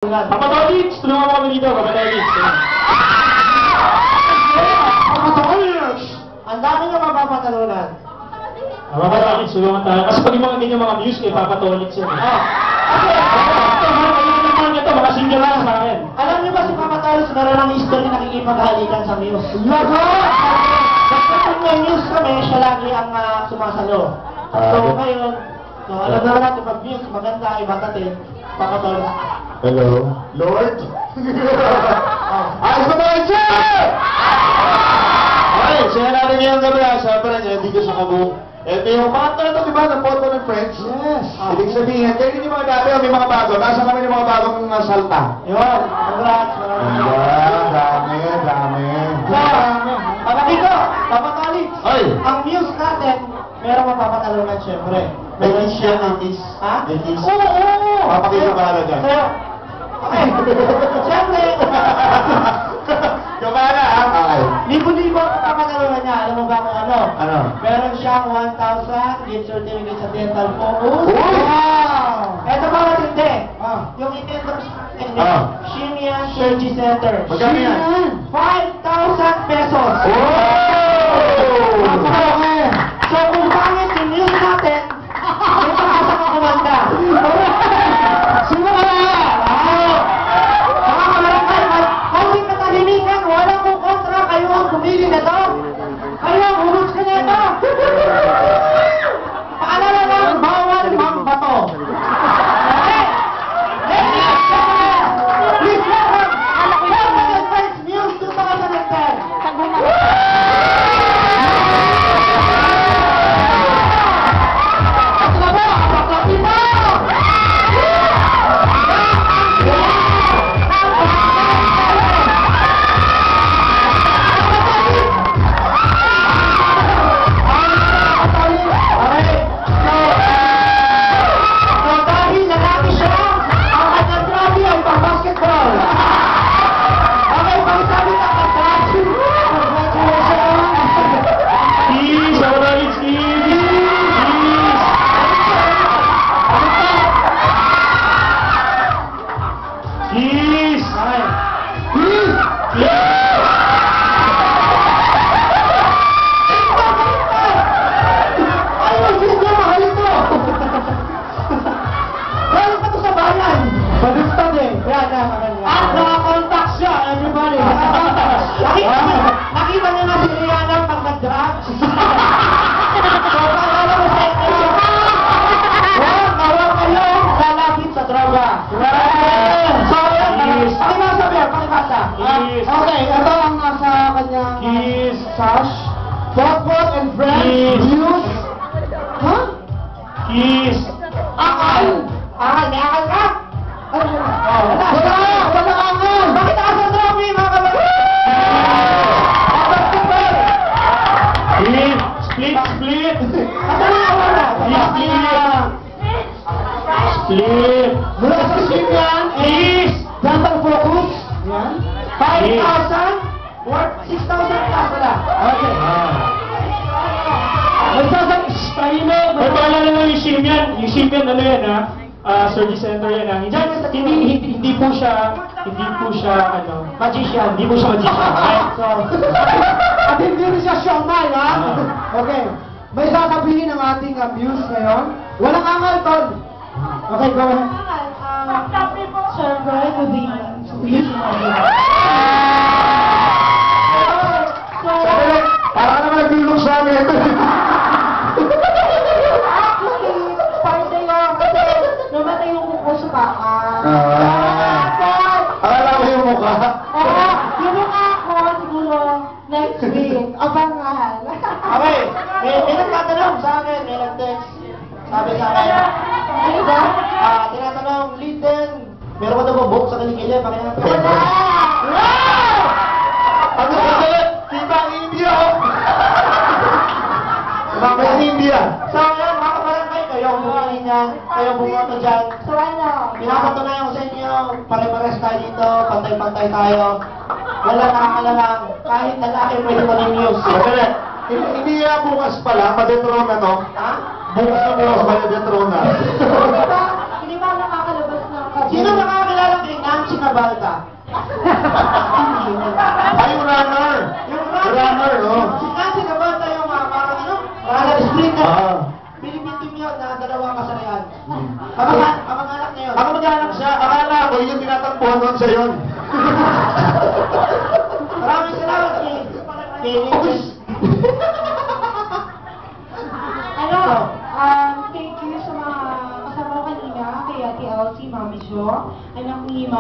Papa Tolits! Tulungan mo kami dito, Papa Tolits. Papa Tolits! Ang dami na mapapatalunan. Papa Tolits, tulungan tayo. Kasi pag yung mga ganyan mga music, eh, Papa Tolits yan. Mga single lang sa akin. Alam niyo ba si Papa Tolits meron ng history nakikipaghalikan sa Muse? Lago! Basta kung may Muse kami, siya lagi ang sumasalo. So ngayon, alam naman natin pag Muse, maganda, iba natin, Papa Tolits. Hello? Lord? Ayos na ba yun, sir? Okay, siya natin yung gabi. Siyempre, hindi ko sa kabu. Ito yung mga ito, di ba? Na photo ng friends? Yes. Ibig sabihin, kayo din yung mga dati, may mga bago. Nasa kami yung mga bagong salta. Yun, congrats. Dami. Papa Tito, Papa Tolits. Ay! Ang Muse natin, meron mapapatalunan siyempre. May kiss siya, may kiss. Ha? May kiss. Oo! Papakita ka na dyan. Sa'yo. Okay. Siyempre. Kumana, ha? Okay. Libo-libo ang papatalunan niya. Alam mo ba kung ano? Ano? Meron siyang 1,000 gift certificate sa Dental Focus. Wow! Ito ba matindi? Yung itendong Shimia Surgery Center. Magkano yan? 5,000 pesos. Oh! So kung pangit yung news natin, may pag-asa ka kumanda. Sino ka na? Mga kabarangay, konting katahimikan, walang kung kontra, kayo ang pumili na to. Kayo ang hulos ka na ito. Paalala lang, bawal mambato. Okay? Please welcome, Permanent Friends Muse 2010. At nakakontakt siya, everybody. Nakita niyo na si Rihanna pag nag-drugs. So, paalala mo sa inyo, huwag kayong lalapit sa droga. So, pakibasa. Okay, ito ang nasa kanyang sash. Bot and friends, Muse. Huh? Kiss! Akal! Akal, may akal ka? Wala akal! Bakit ako sa droga mga kababayan? Split! Split! Mula sa Shimyan, Kiss! Dental Focus. Yan. 5,000 worth 6,000 plus wala. Okay. May paalala mo yung Shimyan. Yung Shimyan, ano yan ha? Surgery Center yan ha? Hindi po siya, Magician. Hindi po siya magician. So, at hindi rin siya showman, ha? Okay. May sasabihin ng ating Muse ngayon. Walang angal, Ton. Okay, go ahead. Siyempre, Para ka naman naglulong sa amin. parte yun kasi namatay yung kuko sa baka. Akala ko yung mukha. Oo, yung mukha ko siguro next week. Abangan. Okay. May nagtatanong sa akin, may nag-text. Sabi sa akin, Ano ba? tinatanong, Linden, meron ka daw ba book sa kaligilya? Bakit natin? Wala! Ano sa salit? Tibang India! Tibang India! So, yun, mga kabarangay, kayo ang bumili niya, kayo ang bumoto dyan. So ano? Pinapatunayan ko sa inyo, pare-pares tayo dito, pantay-pantay tayo. Wala nakakalalang, kahit lalaki pwede mo ng news. Sandali. Hindi nga bukas pala, madetron na to. Ha? Bukas na madetron na. Hindi ba nakakalabas ng Sino nakakilala kay Nan Balta. Ay, yung runner. Yung Runner, no? Si Nancy Gabata yung parang ano? Runner sprinter. Ah. Philippine team yun na dalawang kasarayan. Hmm. Kamag-anak na yun. Ako mag-anak siya. Akala ko yung tinatakbuhan doon sa yun. Maraming salamat kay Felix. Ano, thank you sa mga kasama ko kanina, kay Ate Elsie, Mami Jo, anak ni Mami